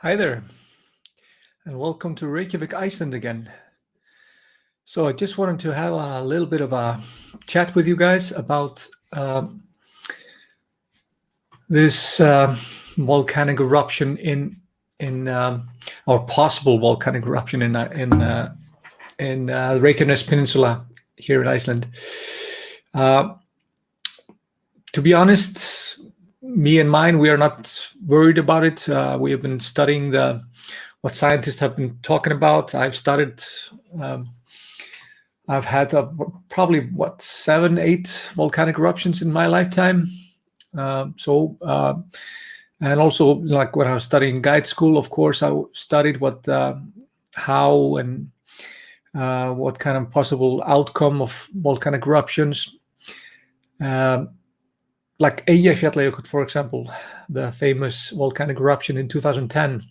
Hi there, and welcome to Reykjavik, Iceland again. So I just wanted to have a little bit of a chat with you guys about this volcanic eruption in or possible volcanic eruption in the Reykjanes Peninsula here in Iceland. To be honest, me and mine, we are not worried about it. We have been studying what scientists have been talking about. I've studied. I've had probably 7, 8 volcanic eruptions in my lifetime. And also, like when I was studying guide school, of course, I studied how and what kind of possible outcome of volcanic eruptions. Like Eyjafjallajökull, for example, the famous volcanic eruption in 2010.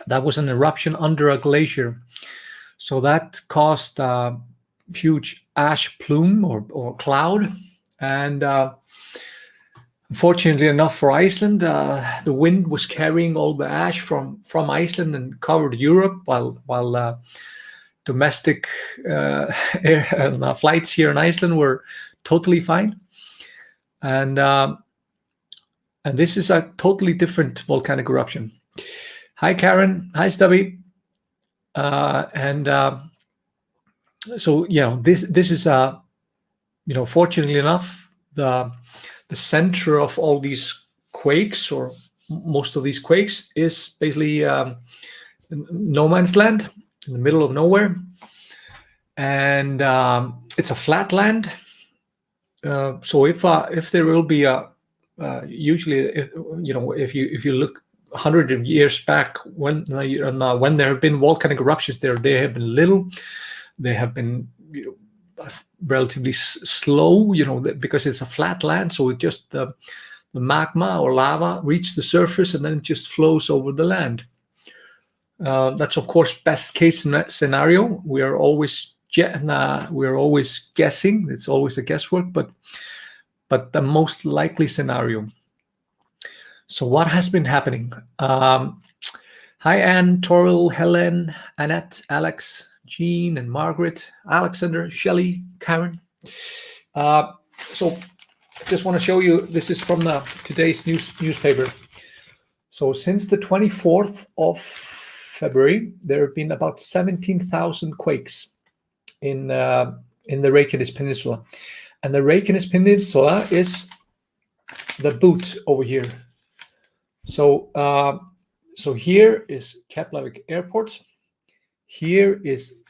That was an eruption under a glacier. So that caused a huge ash plume or cloud. And fortunately enough for Iceland, the wind was carrying all the ash from Iceland and covered Europe, while domestic flights here in Iceland were totally fine. And this is a totally different volcanic eruption. Hi, Karen. Hi, Stubby. So this is fortunately enough, the center of all these quakes, or most of these quakes, is basically no man's land in the middle of nowhere, and it's a flat land. So if there will be usually, if you look 100 of years back, when there have been volcanic eruptions, they have been little. They have been relatively slow, because it's a flat land. So it just the magma or lava reaches the surface and then it just flows over the land. That's of course best case scenario. We are always guessing. It's always a guesswork, but the most likely scenario. So what has been happening? Hi, Anne, Toril, Helen, Annette, Alex, Jean, and Margaret, Alexander, Shelley, Karen. So I just want to show you, this is from today's newspaper. So since the 24th of February, there have been about 17,000 quakes in the Reykjanes Peninsula. And the Reykjanes Peninsula is the boot over here. So here is Keflavik Airport. Here is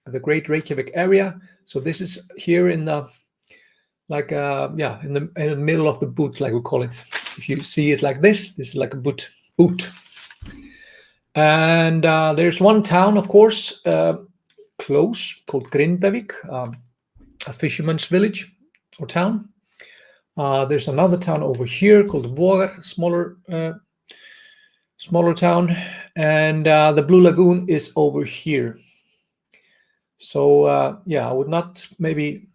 the Great Reykjavik area. So this is here in the in the middle of the boot, like we call it. If you see it like this is like a boot. And there's one town, of course, close, called Grindavik, a fisherman's village or town. There's another town over here called Vogar, smaller town, and the Blue Lagoon is over here. So I would not maybe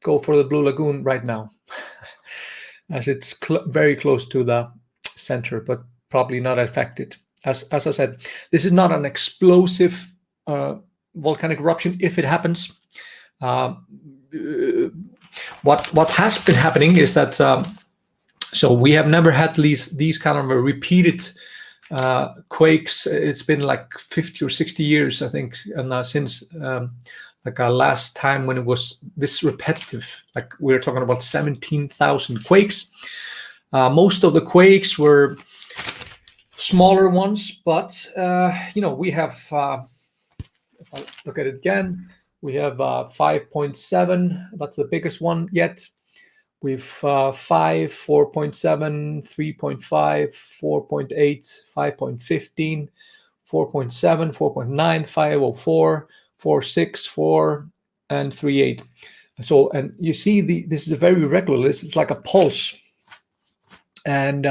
go for the Blue Lagoon right now, as it's very close to the center, but probably not affected. As I said, this is not an explosive volcanic eruption if it happens. What has been happening is that so we have never had these kind of repeated quakes. It's been like 50 or 60 years, I think, and since like our last time when it was this repetitive, like we're talking about 17,000 quakes. Most of the quakes were smaller ones, but we have, if I look at it again, we have 5.7. That's the biggest one yet. We've 5, 4.7, 3.5, 4.8, 5.15, 4.7, 4.9, 5.04, 4.6, 4, and 3.8. So, and you see this is a very regular list. It's like a pulse. And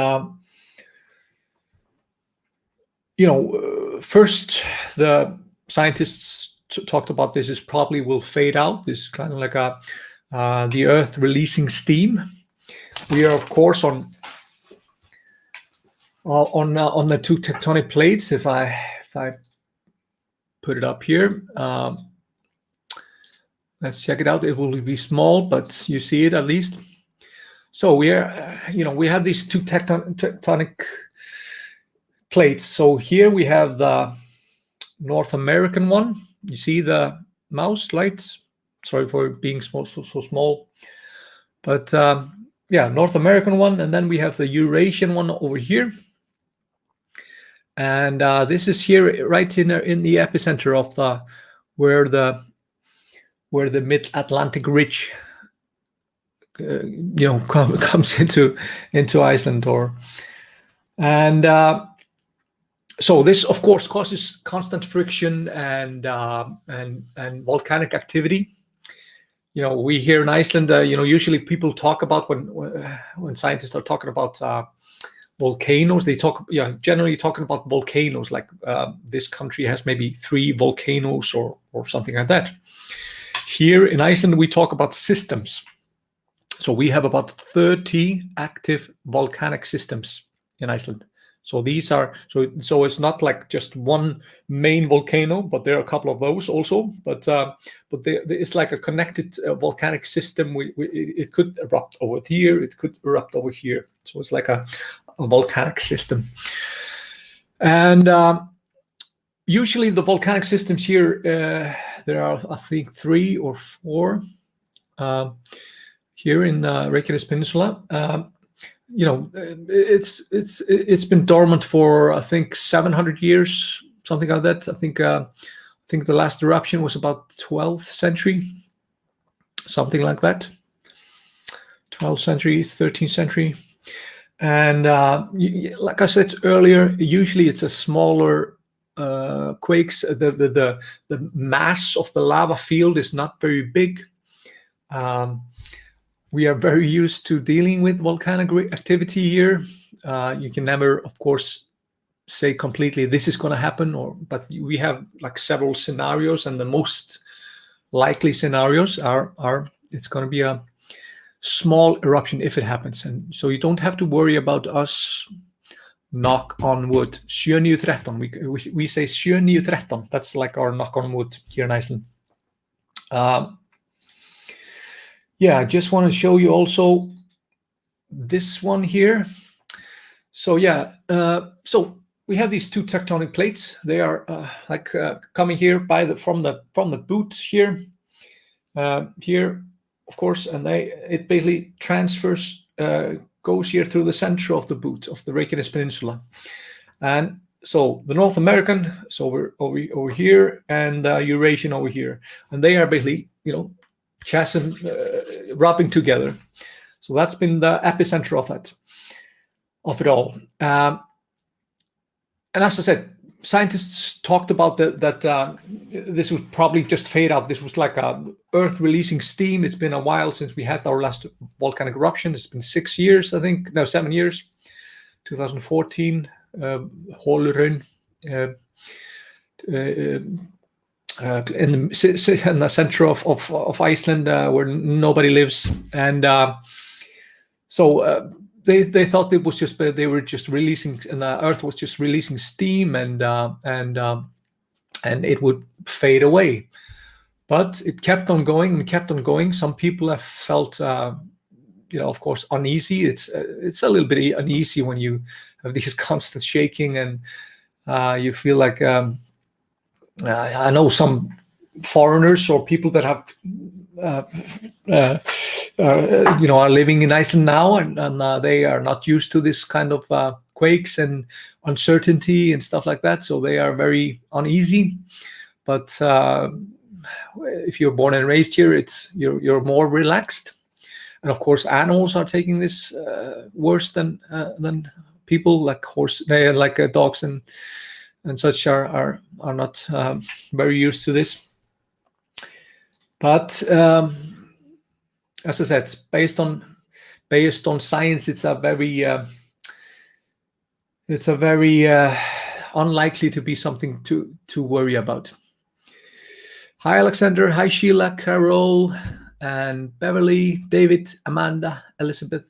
first the scientists talked about this probably will fade out. This is kind of like the Earth releasing steam. We are, of course, on on the two tectonic plates. If I put it up here, let's check it out. It will be small, but you see it at least. So we are, we have these two tectonic plates. So here we have the North American one. You see the mouse lights. Sorry for being so small, but yeah, North American one, and then we have the Eurasian one over here. And this is here right in the epicenter of where the Mid-Atlantic Ridge comes into Iceland, so this of course causes constant friction and volcanic activity. We here in Iceland, usually people talk about when scientists are talking about volcanoes, they generally talking about volcanoes, like this country has maybe 3 volcanoes or something like that. Here in Iceland, we talk about systems. So we have about 30 active volcanic systems in Iceland. So these are so it's not like just one main volcano, but there are a couple of those also. But it's like a connected volcanic system. It could erupt over here, it could erupt over here. So it's like a volcanic system. And usually the volcanic systems here, there are I think 3 or 4 here in Reykjanes Peninsula. It's been dormant for I think 700 years, something like that. I think the last eruption was about 12th century, something like that. 12th century, 13th century, and like I said earlier, usually it's a smaller quakes. The mass of the lava field is not very big. We are very used to dealing with volcanic activity here. You can never, of course, say completely this is going to happen, but we have like several scenarios, and the most likely scenarios are it's going to be a small eruption if it happens, and so you don't have to worry about us. Knock on wood. 713. We say 713. That's like our knock on wood here in Iceland. Yeah, I just want to show you also this one here. So yeah, so we have these two tectonic plates. They are coming here from the boot here, here, of course, and it basically transfers, goes here through the center of the boot of the Reykjanes Peninsula, and so the North American is over here, and Eurasian over here, and they are basically chasm rubbing together. So that's been the epicenter of it all. And as I said, scientists talked about that this would probably just fade out. This was like Earth releasing steam. It's been a while since we had our last volcanic eruption. It's been 6 years, I think. No, 7 years. 2014, Holurun. In the center of Iceland, where nobody lives, and so they thought it was just they were just releasing, and the Earth was just releasing steam, and it would fade away. But it kept on going and kept on going. Some people have felt, of course, uneasy. It's a little bit uneasy when you have these constant shaking, and you feel like. I know some foreigners or people that have, are living in Iceland now, and they are not used to this kind of quakes and uncertainty and stuff like that. So they are very uneasy. But if you're born and raised here, you're more relaxed. And of course, animals are taking this worse than people, like dogs and such are not very used to this. But as I said, based on science, it's a very unlikely to be something to worry about. Hi Alexander, hi Sheila, Carol, and Beverly, David, Amanda, Elizabeth.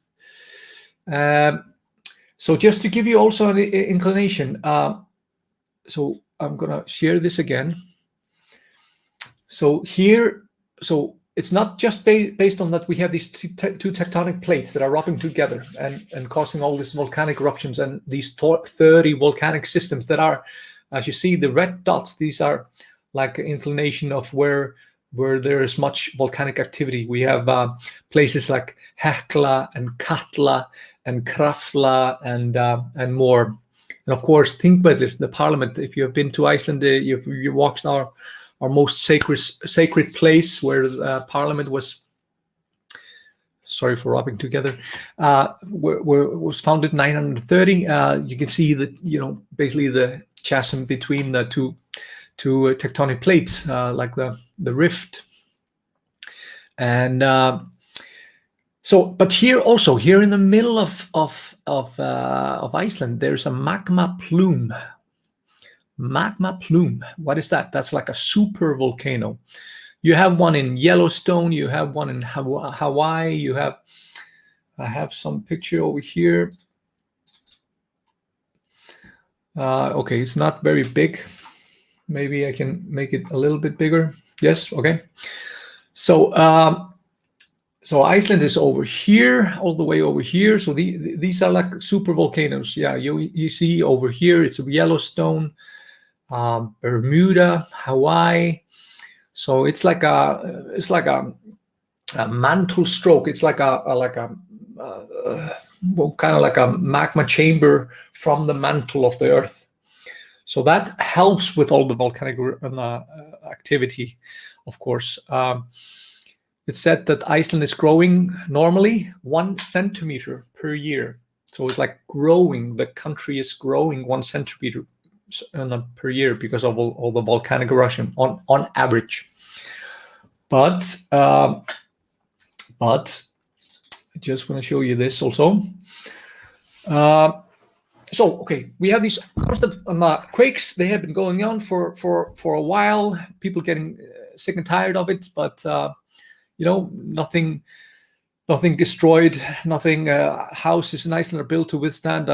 So just to give you also an inclination, so I'm gonna share this again. So here, so it's not just based on that we have these two tectonic plates that are rubbing together and causing all these volcanic eruptions and these 30 volcanic systems that are, as you see, the red dots, these are like an inclination of where there is much volcanic activity. We have places like Hekla and Katla and Krafla and more. And of course, think about it, the parliament. If you have been to Iceland, you walked our most sacred place where parliament was, sorry for rubbing together, where was founded 930. You can see that, basically the chasm between the two tectonic plates, like the rift. And so, but here in the middle of Iceland, there's a magma plume. Magma plume. What is that? That's like a super volcano. You have one in Yellowstone. You have one in Hawaii. I have some picture over here. Okay, it's not very big. Maybe I can make it a little bit bigger. Yes. Okay. So so Iceland is over here, all the way over here. So these are like super volcanoes. Yeah, you see over here, it's Yellowstone, Bermuda, Hawaii. So it's like a mantle stroke. It's like a kind of like a magma chamber from the mantle of the earth. So that helps with all the volcanic activity, of course. It's said that Iceland is growing normally 1 centimeter per year. So it's like growing. The country is growing 1 centimeter per year because of all the volcanic eruption on average. But I just want to show you this also. So, okay, we have these constant quakes. They have been going on for a while. People getting sick and tired of it, but nothing destroyed. Nothing. Houses in Iceland are built to withstand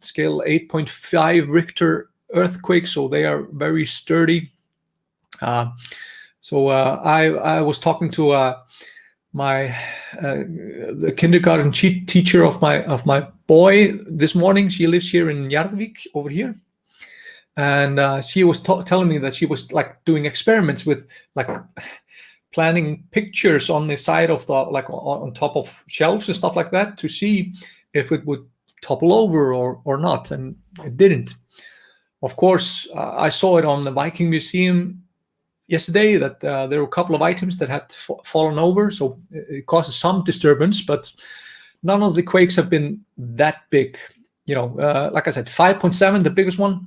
scale 8.5 Richter earthquake, so they are very sturdy. So I was talking to the kindergarten teacher of my boy this morning. She lives here in Reykjavik over here, and she was telling me that she was like doing experiments with like planting pictures on the side of the on top of shelves and stuff like that to see if it would topple over or not, and it didn't. Of course, I saw it on the Viking Museum yesterday that there were a couple of items that had fallen over, so it causes some disturbance, but none of the quakes have been that big. Like I said, 5.7, the biggest one.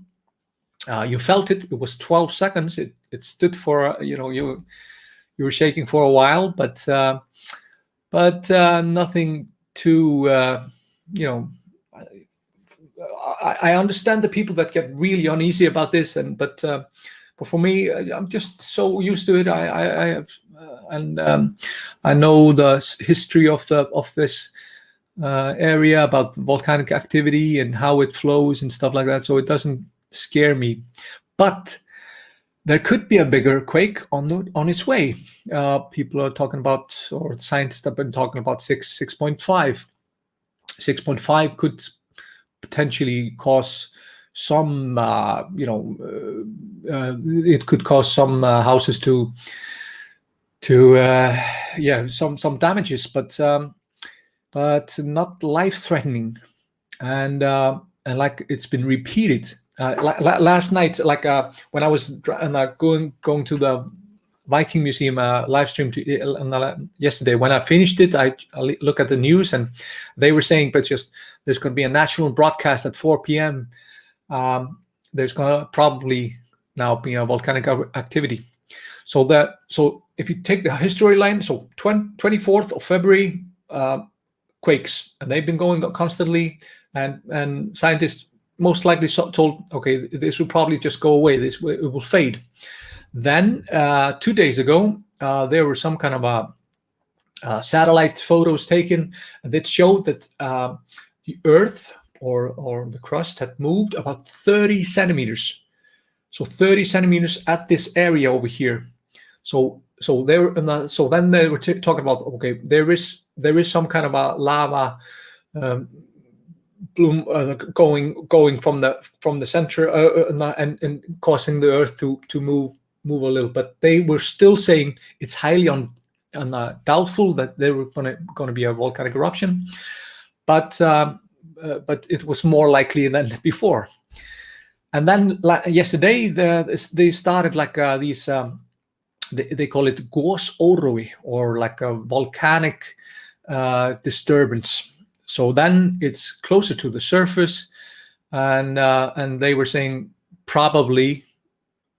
You felt it. It was 12 seconds. It stood for you were shaking for a while, but nothing too. I understand the people that get really uneasy about this, but for me, I'm just so used to it. I know the history of this area about volcanic activity and how it flows and stuff like that, so it doesn't scare me. But there could be a bigger quake on its way. People are talking about, or scientists have been talking about 6.5. 6.5 could potentially cause some, it could cause some houses to some damages, but not life-threatening. And like it's been repeated. Last night, when I was going to the Viking Museum live stream yesterday, when I finished it, I look at the news and they were saying, but just there's going to be a national broadcast at 4 p.m. There's going to probably now be a volcanic activity. So if you take the history line, so 24th of February, quakes, and they've been going constantly, and scientists most likely told, okay, this will probably just go away. It will fade. Then 2 days ago, there were some kind of satellite photos taken that showed that the Earth or the crust had moved about 30 centimeters. So 30 centimeters at this area over here. So then they were talking about, okay, there is some kind of a lava bloom going from the center and causing the earth to move a little. But they were still saying it's highly doubtful that there were going to be a volcanic eruption, but it was more likely than before. And then yesterday they started like these they call it gosórói, or like a volcanic disturbance. So then it's closer to the surface, and they were saying probably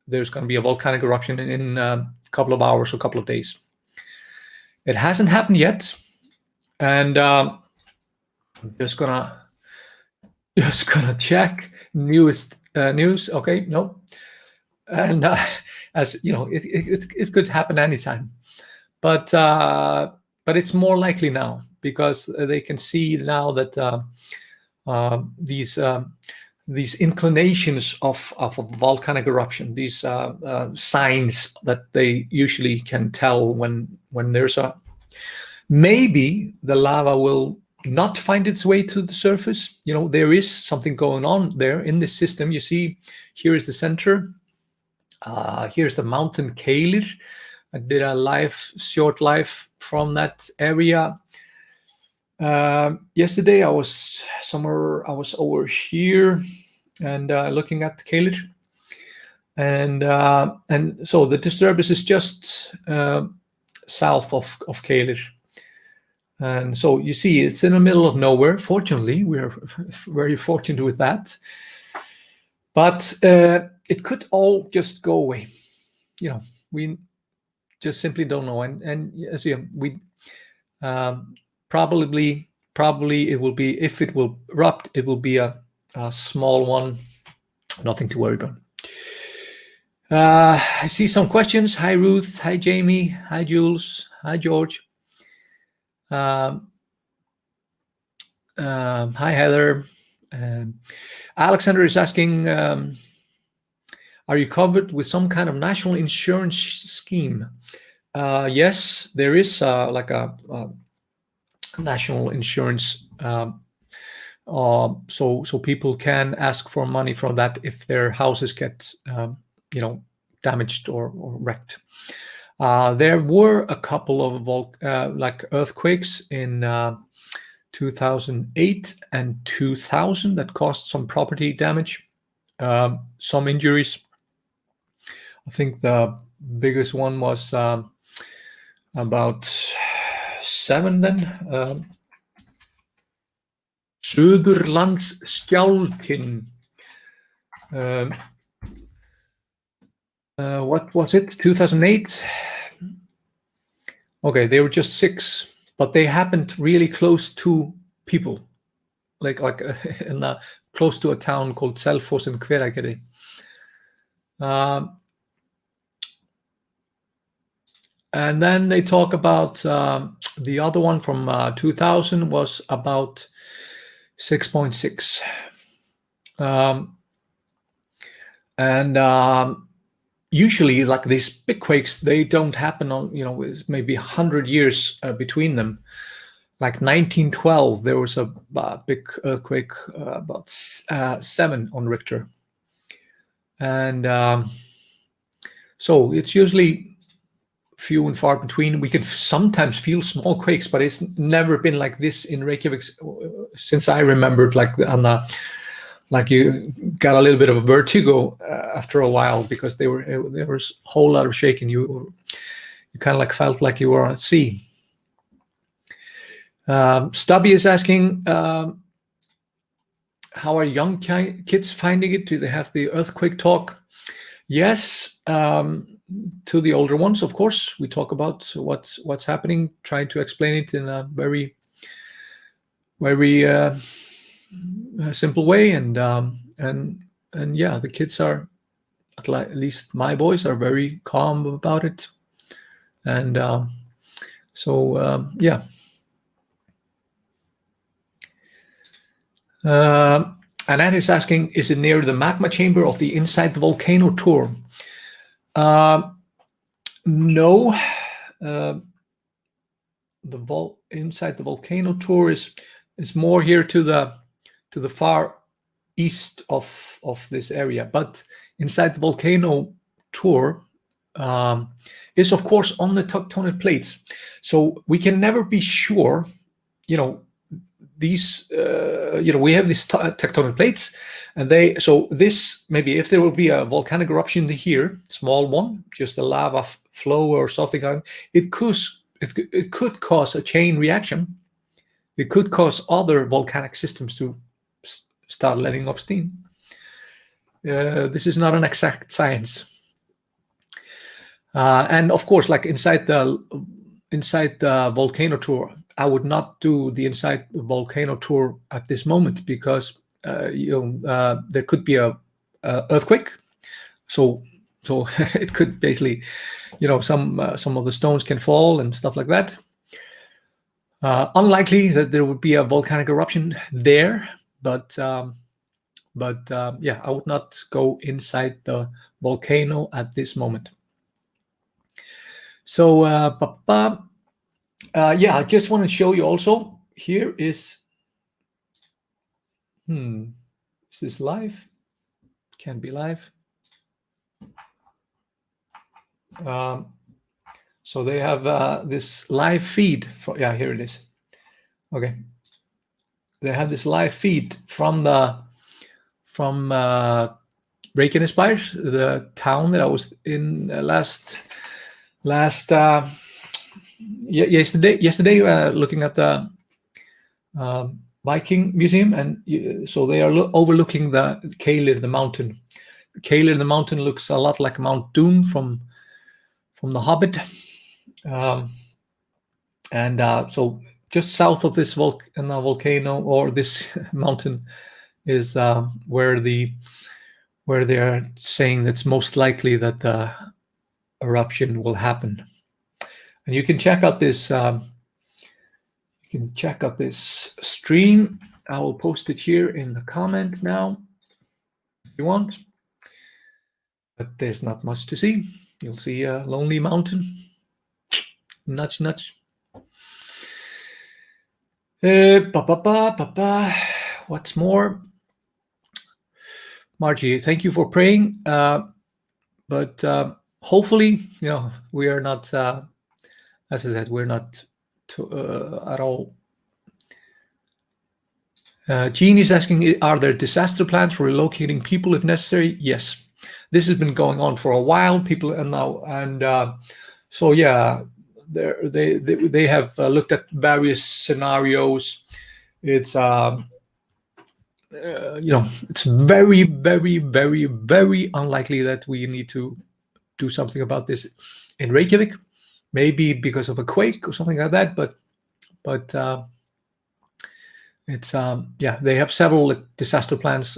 there's going to be a volcanic eruption in a couple of hours or a couple of days. It hasn't happened yet, and I'm just gonna check newest news. Okay, no, and as you know, it could happen anytime, but it's more likely now because they can see now that these inclinations of a volcanic eruption, these signs that they usually can tell when there's maybe the lava will not find its way to the surface. There is something going on there in this system. You see, here is the center. Here's the mountain Keilir. I did a short live from that area. Yesterday I was over here and looking at Keilir, and so the disturbance is just south of Keilir, and so you see it's in the middle of nowhere. Fortunately, we are very fortunate with that, but it could all just go away. We just simply don't know, and as we probably it will be, if it will erupt, it will be a small one, nothing to worry about. I see some questions. Hi Ruth, hi Jamie, hi Jules, hi George, hi Heather. Alexander is asking, are you covered with some kind of national insurance scheme? Yes, there is like a national insurance, so people can ask for money from that if their houses get damaged or wrecked. There were a couple of like earthquakes in 2008 and 2000 that caused some property damage, some injuries. I think the biggest one was about 7 then. Suðurlandsskjálftinn. What was it? 2008? Okay, they were just 6, but they happened really close to people, like close to a town called Selfoss in Hveragerði. And then they talk about the other one from 2000 was about 6.6. And usually, like these big quakes, they don't happen on, it's maybe 100 years between them. Like 1912, there was a big earthquake, about 7 on Richter. And so it's usually few and far between. We can sometimes feel small quakes, but it's never been like this in Reykjavik since I remembered. Like you got a little bit of a vertigo after a while because there was a whole lot of shaking. You kind of like felt like you were at sea. Stubby is asking, how are young kids finding it? Do they have the earthquake talk? Yes. To the older ones, of course, we talk about what's happening, trying to explain it in a very, very simple way, and yeah, the kids are, at least my boys, are very calm about it, and so yeah. Annette is asking, is it near the magma chamber of the Inside the Volcano tour? No. Inside the Volcano tour is more here to the far east of this area, but Inside the Volcano tour is of course on the tectonic plates, so we can never be sure. These we have these tectonic plates, and this maybe if there will be a volcanic eruption here, small one, just a lava flow or something like, it could cause a chain reaction. It could cause other volcanic systems to start letting off steam. This is not an exact science. And of course, like inside the volcano tour, I would not do the Inside the Volcano tour at this moment, because there could be a earthquake. So it could basically, some of the stones can fall and stuff like that. Unlikely that there would be a volcanic eruption there, but yeah, I would not go inside the volcano at this moment. So yeah, I just want to show you also. Here is is this live? Can't be live. So they have this live feed for, yeah, here it is. Okay, they have this live feed from Reykjanes, the town that I was in yesterday, looking at the Viking museum, and so they are overlooking the Keilir, the mountain. Keilir, the mountain, looks a lot like Mount Doom from The Hobbit, and so just south of this volcano, or this mountain, is where they're saying that's most likely that the eruption will happen. And you can check out this. Stream. I will post it here in the comment now, if you want. But there's not much to see. You'll see a lonely mountain. Nudge, nudge. What's more? Margie, thank you for praying. But hopefully, we are not, as I said, we're not at all. Jean is asking, are there disaster plans for relocating people if necessary? Yes, this has been going on for a while. People are now, and so yeah, they have looked at various scenarios. It's it's very, very, very, very unlikely that we need to do something about this in Reykjavik. Maybe because of a quake or something like that, but it's yeah, they have several disaster plans.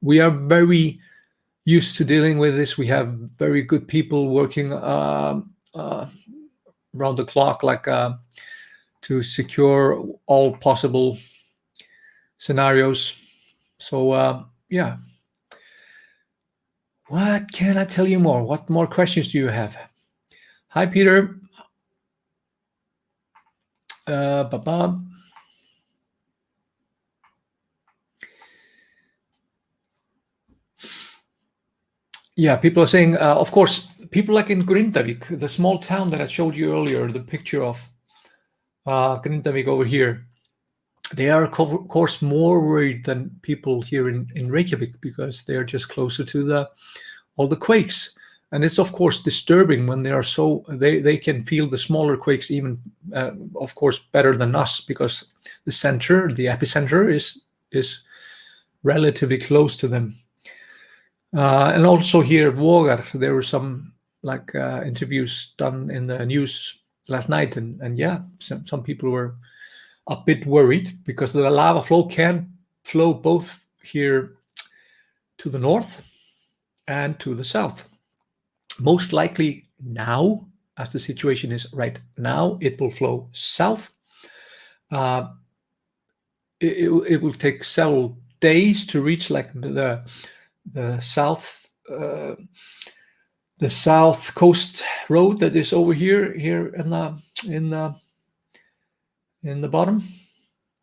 We are very used to dealing with this. We have very good people working around the clock, like to secure all possible scenarios. So yeah, what can I tell you more? What more questions do you have? Hi, Peter. Yeah, people are saying, of course, people like in Grindavik, the small town that I showed you earlier, the picture of Grindavik over here, they are, of course, more worried than people here in Reykjavik, because they are just closer to all the quakes. And it's, of course, disturbing when they are they can feel the smaller quakes even, of course, better than us, because the epicenter is relatively close to them. And also here, Vogar, there were some interviews done in the news last night, and yeah, some people were a bit worried, because the lava flow can flow both here to the north and to the south. Most likely now, as the situation is right now, it will flow south. it will take several days to reach like the south the south coast road that is over here in the bottom.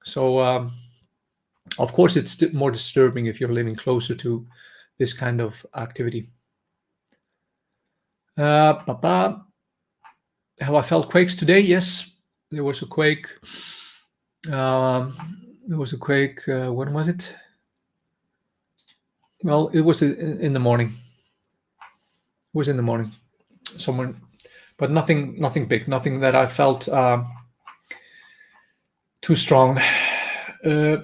So of course it's more disturbing if you're living closer to this kind of activity. Have I felt quakes today? Yes, there was a quake. There was a quake. When was it? Well, it was in the morning. It was in the morning, somewhere, but nothing big, nothing that I felt too strong. Yeah,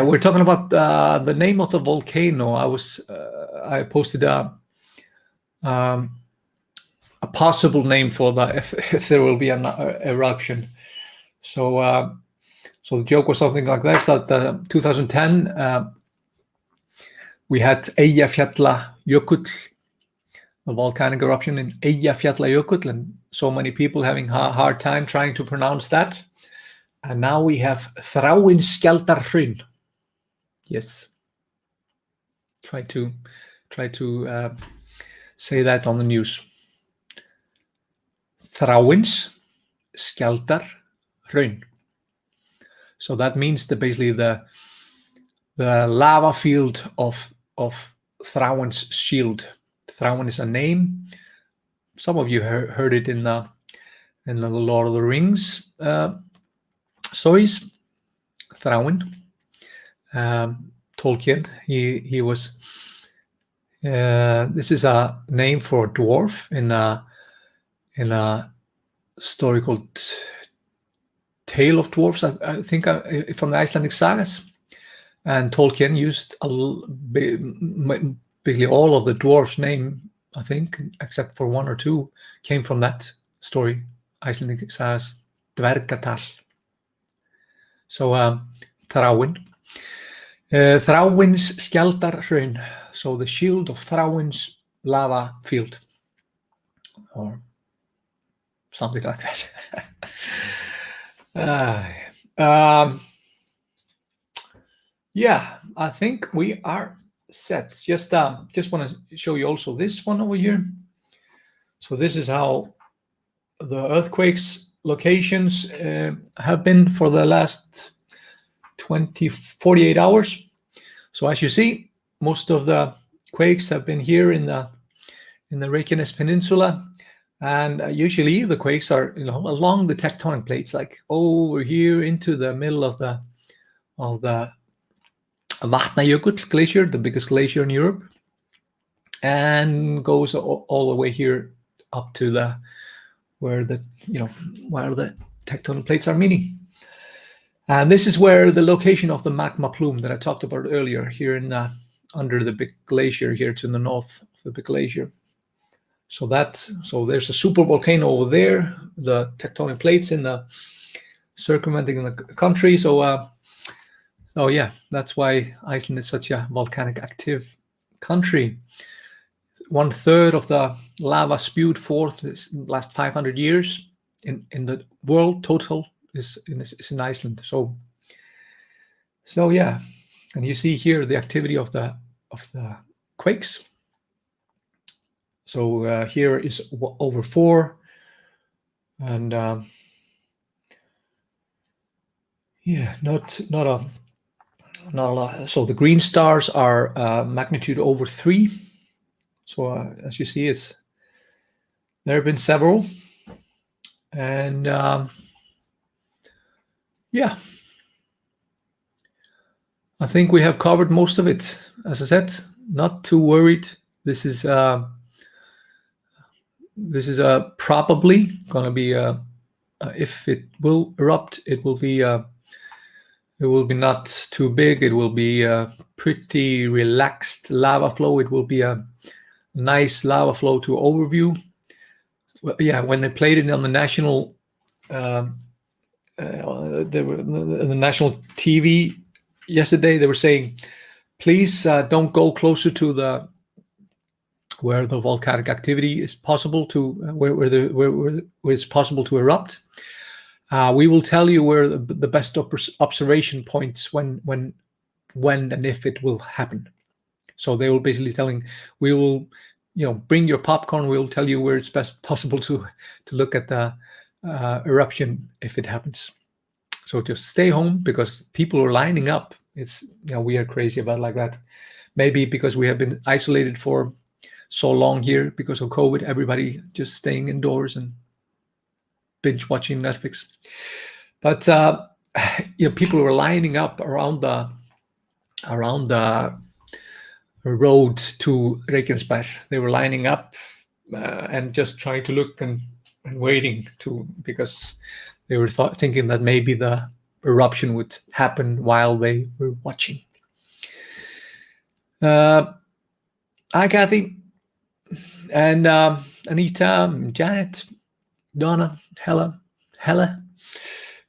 we're talking about the name of the volcano. I posted a possible name for that if there will be an eruption. So the joke was something like this: that 2010 we had Eyjafjallajökull, the volcanic eruption in Eyjafjallajökull, and so many people having a hard time trying to pronounce that. And now we have Þráinsskjaldarhraun. Yes. Try to say that on the news. Þráinsskjaldarhraun. So that means basically the lava field of Thráin's shield. Thráin is a name. Some of you heard it in the Lord of the Rings stories. Thráin. Tolkien. He was. This is a name for a dwarf in a story called Tale of Dwarfs. I think from the Icelandic sagas. And Tolkien used basically all of the dwarfs' name, I think, except for one or two, came from that story, Icelandic sagas, Dvergatal. So Þráin. Þráinsskjaldarhraun. So the shield of Thráin's lava field. Or something like that. Yeah, I think we are set. Just want to show you also this one over here. So this is how the earthquakes locations have been for the last 48 hours. So as you see, most of the quakes have been here in the Reykjanes peninsula, and usually the quakes are along the tectonic plates, like over here into the middle of the Vatnajökull glacier, the biggest glacier in Europe, and goes all the way here up to where the tectonic plates are meeting. And this is where the location of the magma plume that I talked about earlier, here under the big glacier here to the north of the big glacier. So there's a super volcano over there, the tectonic plates circumventing the country. So yeah, that's why Iceland is such a volcanic active country. 1/3 of the lava spewed forth this last 500 years in the world total is in Iceland. So yeah, and you see here the activity of the quakes. So here is over 4, and yeah, not a lot. So the green stars are magnitude over 3. So as you see, there have been several, and yeah, I think we have covered most of it. As I said, not too worried. This is probably going to be if it will erupt, it will be not too big. It will be a pretty relaxed lava flow. It will be a nice lava flow to overview. Well, yeah, when they played it on the national, the national TV yesterday, they were saying, please don't go closer to where the volcanic activity is possible to where it's possible to erupt. We will tell you where the best observation points when and if it will happen. So they will basically telling, we will, bring your popcorn. We'll tell you where it's best possible to look at the eruption if it happens. So just stay home because people are lining up. It's, we are crazy about like that. Maybe because we have been isolated for so long here because of COVID, everybody just staying indoors and binge watching Netflix. But people were lining up around the road to Reykjanes. They were lining up and just trying to look and waiting because they were thinking that maybe the eruption would happen while they were watching. Hi, Kathy, and Anita, Janet, Donna, Hella.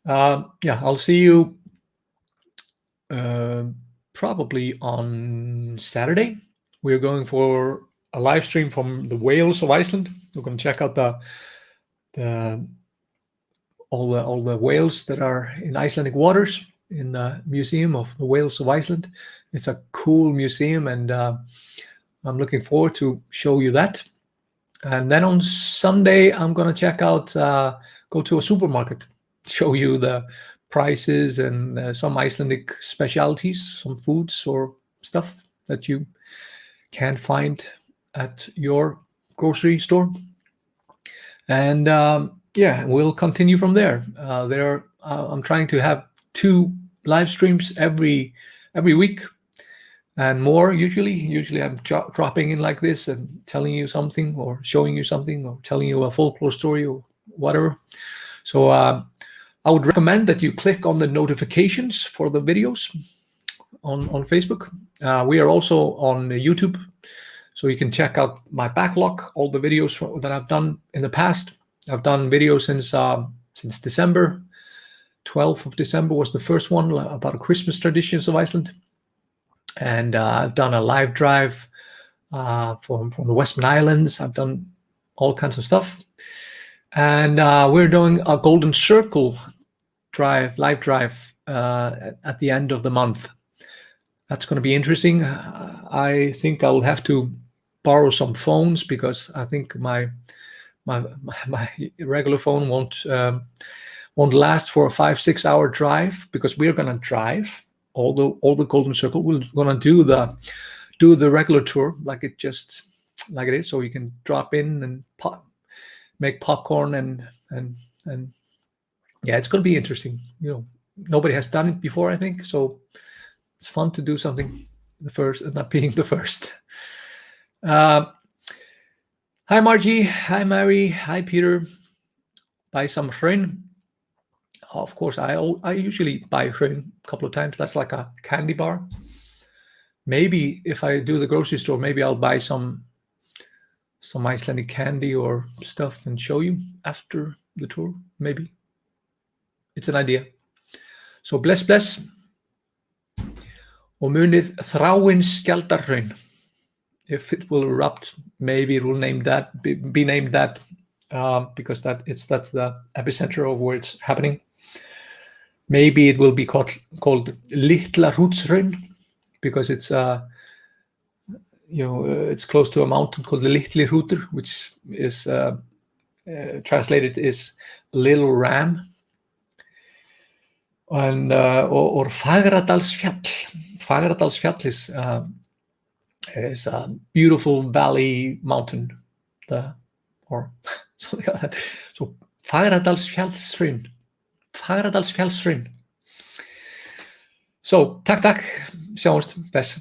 I'll see you probably on Saturday. We're going for a live stream from the whales of Iceland. We're going to check out all the whales that are in Icelandic waters in the Museum of the Whales of Iceland. It's a cool museum, and I'm looking forward to show you that. And then on Sunday, I'm going to check out, go to a supermarket, show you the prices and some Icelandic specialties, some foods or stuff that you can find at your grocery store. And we'll continue from there. I'm trying to have 2 live streams every week and more. Usually I'm dropping in like this and telling you something or showing you something or telling you a folklore story or whatever. So I would recommend that you click on the notifications for the videos on Facebook. We are also on YouTube, so you can check out my backlog, all the videos that I've done in the past. I've done videos since December. 12th of December was the first one about Christmas traditions of Iceland. And I've done a live drive from the Western Islands. I've done all kinds of stuff. And we're doing a Golden Circle live drive at the end of the month. That's going to be interesting. I think I will have to borrow some phones because I think my regular phone won't last for a 5-6 hour drive, because we're going to drive all the Golden Circle. We're going to do the regular tour like it is, so you can drop in and make popcorn and yeah, it's going to be interesting. Nobody has done it before, I think, so it's fun to do something the first and not being the first. Hi Margie, hi Mary, hi Peter. Buy some hrein. Of course, I usually buy hrein a couple of times. That's like a candy bar. Maybe if I do the grocery store, maybe I'll buy some Icelandic candy or stuff and show you after the tour. Maybe it's an idea. So bless. Og munið þráin skjaldarhraun. If it will erupt, maybe it will be named that because that's the epicenter of where it's happening. Maybe it will be called Litla Hrútshraun because it's it's close to a mountain called the Litli Hrútur, which is translated is little ram. And or Fagradalsfjall. Fagradalsfjall is a beautiful valley mountain, or something like that. So Fagradalsfjallshraun. So takk, sjáumst, bless.